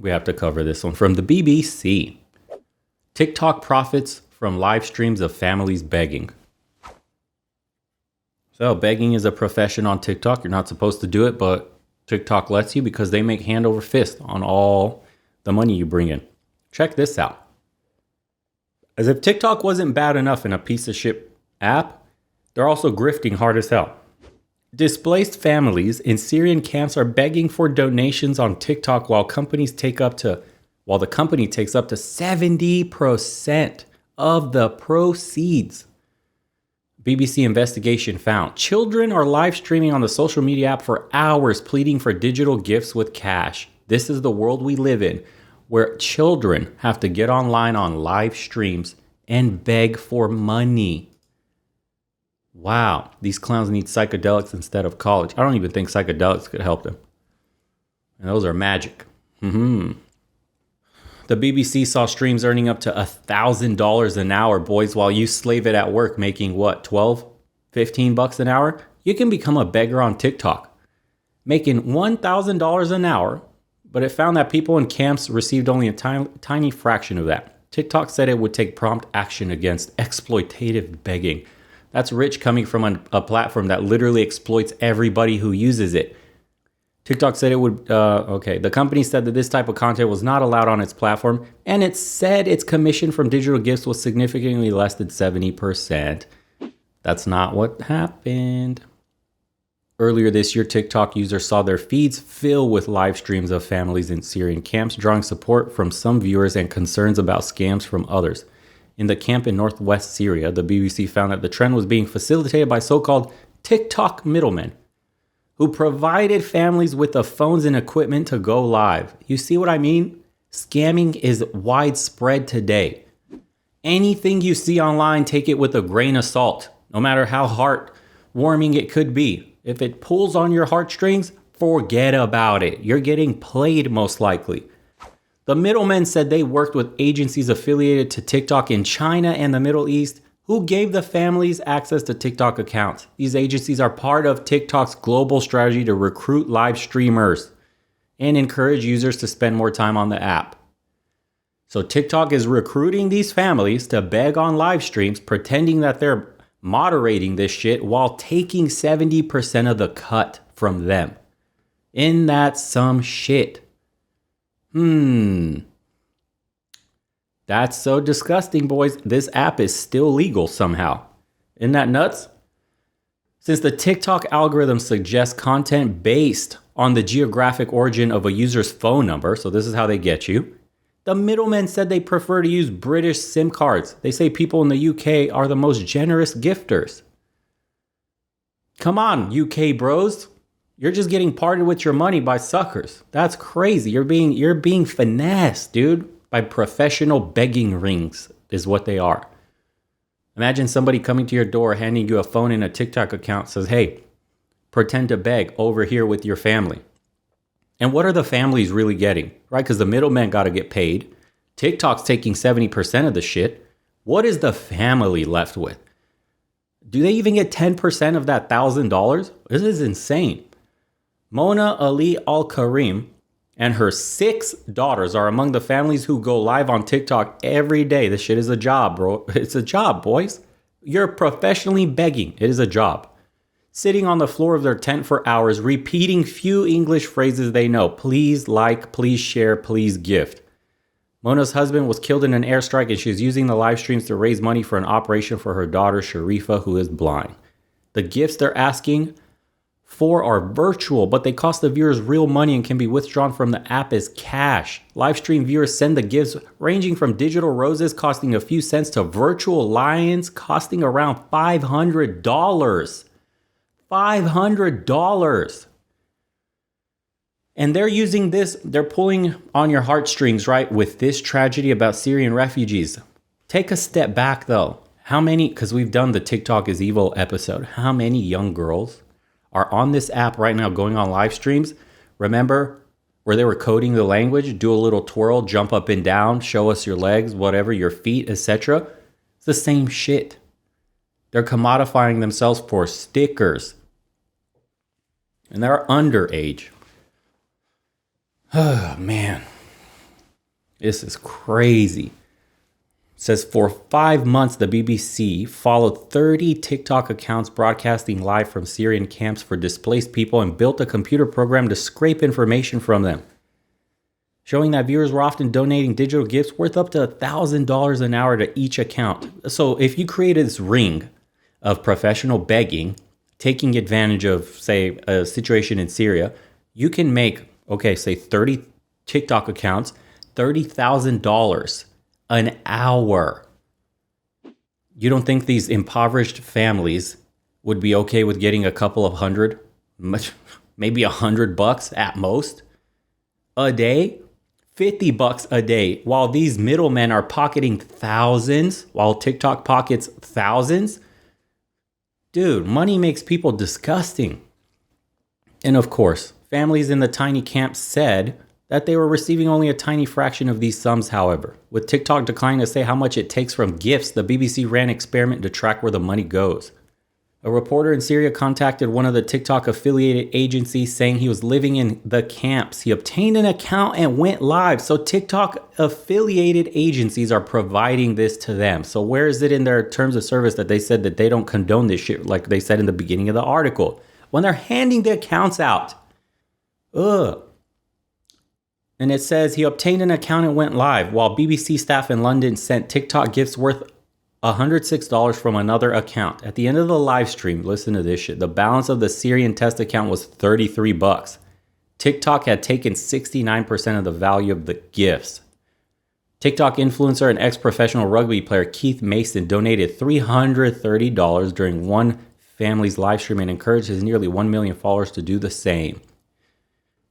We have to cover this one from the BBC. TikTok profits from live streams of families begging. So begging is a profession on TikTok. You're not supposed to do it, but TikTok lets you because they make hand over fist on all the money you bring in. Check this out. As if TikTok wasn't bad enough in a piece of shit app, they're also grifting hard as hell. Displaced families in Syrian camps are begging for donations on TikTok while the company takes up to 70% of the proceeds. BBC investigation found children are live streaming on the social media app for hours pleading for digital gifts with cash. This is the world we live in, where children have to get online on live streams and beg for money. Wow, these clowns need psychedelics instead of college. I don't even think psychedelics could help them. And those are magic. The BBC saw streams earning up to $1,000 an hour, boys, while you slave it at work, making what, 12, 15 bucks an hour? You can become a beggar on TikTok, making $1,000 an hour, but it found that people in camps received only a tiny fraction of that. TikTok said it would take prompt action against exploitative begging. That's rich coming from a platform that literally exploits everybody who uses it. TikTok said it would, the company said that this type of content was not allowed on its platform, and it said its commission from digital gifts was significantly less than 70%. That's not what happened. Earlier this year, TikTok users saw their feeds fill with live streams of families in Syrian camps, drawing support from some viewers and concerns about scams from others. In the camp in northwest Syria, the BBC found that the trend was being facilitated by so-called TikTok middlemen, who provided families with the phones and equipment to go live. You see what I mean? Scamming is widespread today. Anything you see online, take it with a grain of salt, no matter how heartwarming it could be. If it pulls on your heartstrings, forget about it. You're getting played most likely. The middlemen said they worked with agencies affiliated to TikTok in China and the Middle East, who gave the families access to TikTok accounts. These agencies are part of TikTok's global strategy to recruit live streamers and encourage users to spend more time on the app. So TikTok is recruiting these families to beg on live streams, pretending that they're moderating this shit while taking 70% of the cut from them. Isn't that some shit? That's so disgusting, boys. This app is still legal somehow. Isn't that nuts? Since the TikTok algorithm suggests content based on the geographic origin of a user's phone number, so this is how they get you, the middlemen said they prefer to use British SIM cards. They say people in the UK are the most generous gifters. Come on, UK bros. You're just getting parted with your money by suckers. That's crazy. You're being finessed, dude, by professional begging rings is what they are. Imagine somebody coming to your door, handing you a phone and a TikTok account, says, hey, pretend to beg over here with your family. And what are the families really getting, right? Because the middleman got to get paid. TikTok's taking 70% of the shit. What is the family left with? Do they even get 10% of that $1,000? This is insane. Mona Ali Al-Karim and her 6 daughters are among the families who go live on TikTok every day. This shit is a job, bro. It's a job, boys. You're professionally begging. It is a job. Sitting on the floor of their tent for hours, repeating few English phrases they know. Please like, please share, please gift. Mona's husband was killed in an airstrike and she's using the live streams to raise money for an operation for her daughter, Sharifa, who is blind. The gifts they're asking for are virtual, but they cost the viewers real money and can be withdrawn from the app as cash. Live stream viewers send the gifts ranging from digital roses costing a few cents to virtual lions costing around $500. $500. And they're using this, they're pulling on your heartstrings, right, with this tragedy about Syrian refugees. Take a step back though. How many, because we've done the TikTok is evil episode, how many young girls are on this app right now going on live streams? Remember where they were coding the language, do a little twirl, jump up and down, show us your legs, whatever, your feet, etc. It's the same shit. They're commodifying themselves for stickers. And they're underage. Oh, man. This is crazy. It says for 5 months, the BBC followed 30 TikTok accounts broadcasting live from Syrian camps for displaced people and built a computer program to scrape information from them, showing that viewers were often donating digital gifts worth up to $1,000 an hour to each account. So if you created this ring of professional begging, taking advantage of, say, a situation in Syria, you can make, say 30 TikTok accounts, $30,000 an hour. You don't think these impoverished families would be okay with getting a couple of hundred, maybe $100 at most a day? $50 a day, while these middlemen are pocketing thousands, while TikTok pockets thousands? Dude, money makes people disgusting. And of course, families in the tiny camps said that they were receiving only a tiny fraction of these sums, however. With TikTok declining to say how much it takes from gifts, the BBC ran an experiment to track where the money goes. A reporter in Syria contacted one of the TikTok affiliated agencies saying he was living in the camps. He obtained an account and went live. So TikTok affiliated agencies are providing this to them. So where is it in their terms of service that they said that they don't condone this shit like they said in the beginning of the article when they're handing the accounts out? Ugh. And it says he obtained an account and went live, while BBC staff in London sent TikTok gifts worth $106 from another account. At the end of the live stream, listen to this shit, the balance of the Syrian test account was $33. TikTok had taken 69% of the value of the gifts. TikTok influencer and ex-professional rugby player Keith Mason donated $330 during one family's live stream and encouraged his nearly 1 million followers to do the same.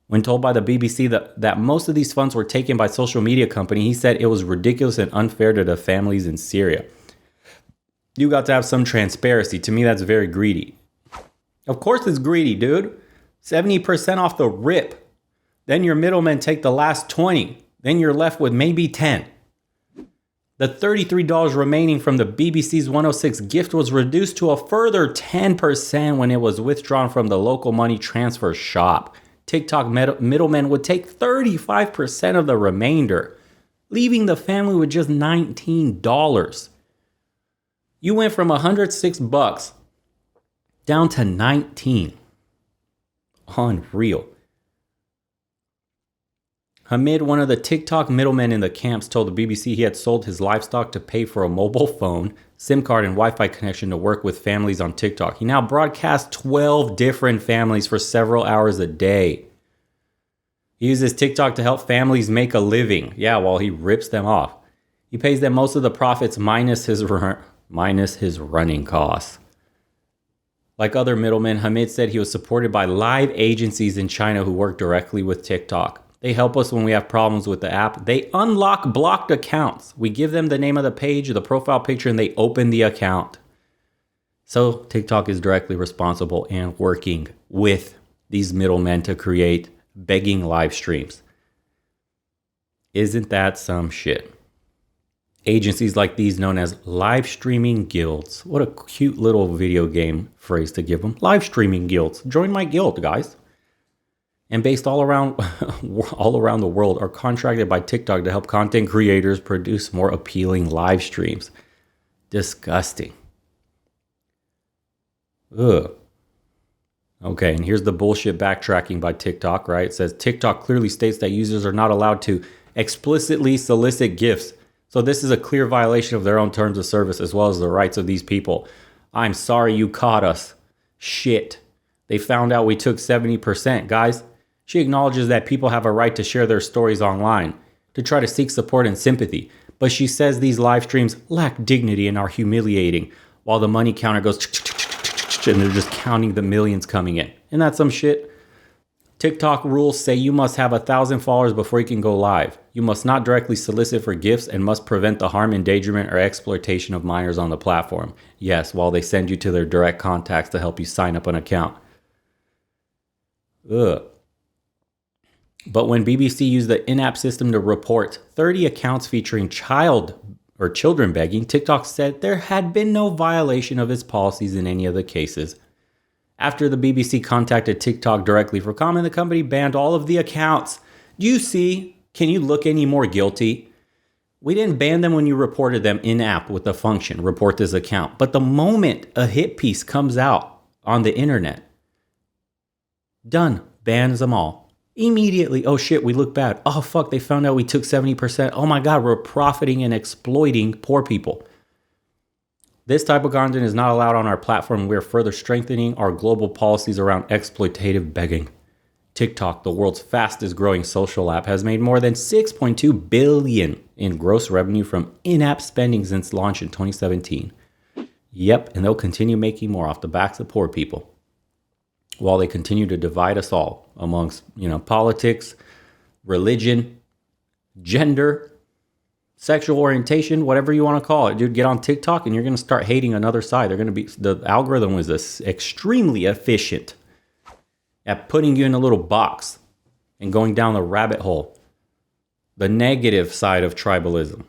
When told by the BBC that most of these funds were taken by social media company, he said it was ridiculous and unfair to the families in Syria. You got to have some transparency. To me, that's very greedy. Of course it's greedy, dude. 70% off the rip. Then your middlemen take the last 20. Then you're left with maybe 10. The $33 remaining from the BBC's 106 gift was reduced to a further 10% when it was withdrawn from the local money transfer shop. TikTok middlemen would take 35% of the remainder, leaving the family with just $19. You went from $106 down to 19. Unreal. Hamid, one of the TikTok middlemen in the camps, told the BBC he had sold his livestock to pay for a mobile phone, SIM card, and Wi-Fi connection to work with families on TikTok. He now broadcasts 12 different families for several hours a day. He uses TikTok to help families make a living. Yeah, while he rips them off. He pays them most of the profits minus his running costs. Like other middlemen, Hamid said he was supported by live agencies in China who work directly with TikTok. They help us when we have problems with the app. They unlock blocked accounts. We give them the name of the page, the profile picture, and they open the account. So TikTok is directly responsible and working with these middlemen to create begging live streams. Isn't that some shit? Agencies like these known as live streaming guilds. What a cute little video game phrase to give them. Live streaming guilds. Join my guild, guys. And based all around the world are contracted by TikTok to help content creators produce more appealing live streams. Disgusting. Ugh. Okay, and here's the bullshit backtracking by TikTok, right? It says TikTok clearly states that users are not allowed to explicitly solicit gifts. So this is a clear violation of their own terms of service as well as the rights of these people. I'm sorry you caught us. Shit. They found out we took 70%, guys. She acknowledges that people have a right to share their stories online, to try to seek support and sympathy. But she says these live streams lack dignity and are humiliating, while the money counter goes and they're just counting the millions coming in. Isn't that some shit? TikTok rules say you must have 1,000 followers before you can go live. You must not directly solicit for gifts and must prevent the harm, endangerment, or exploitation of minors on the platform. Yes, while they send you to their direct contacts to help you sign up an account. Ugh. But when BBC used the in-app system to report 30 accounts featuring children begging, TikTok said there had been no violation of its policies in any of the cases. After the BBC contacted TikTok directly for comment, the company banned all of the accounts. You see, Can you look any more guilty? We didn't ban them when you reported them in-app with the function, report this account. But the moment a hit piece comes out on the internet, done, bans them all. Immediately, oh shit, we look bad. Oh fuck, they found out we took 70%. Oh my God, we're profiting and exploiting poor people. This type of content is not allowed on our platform. We're further strengthening our global policies around exploitative begging. TikTok, the world's fastest growing social app, has made more than $6.2 billion in gross revenue from in-app spending since launch in 2017. Yep, and they'll continue making more off the backs of poor people while they continue to divide us all amongst, politics, religion, gender, sexual orientation, whatever you want to call it. Dude, get on TikTok and you're going to start hating another side. The algorithm is extremely efficient at putting you in a little box and going down the rabbit hole, the negative side of tribalism.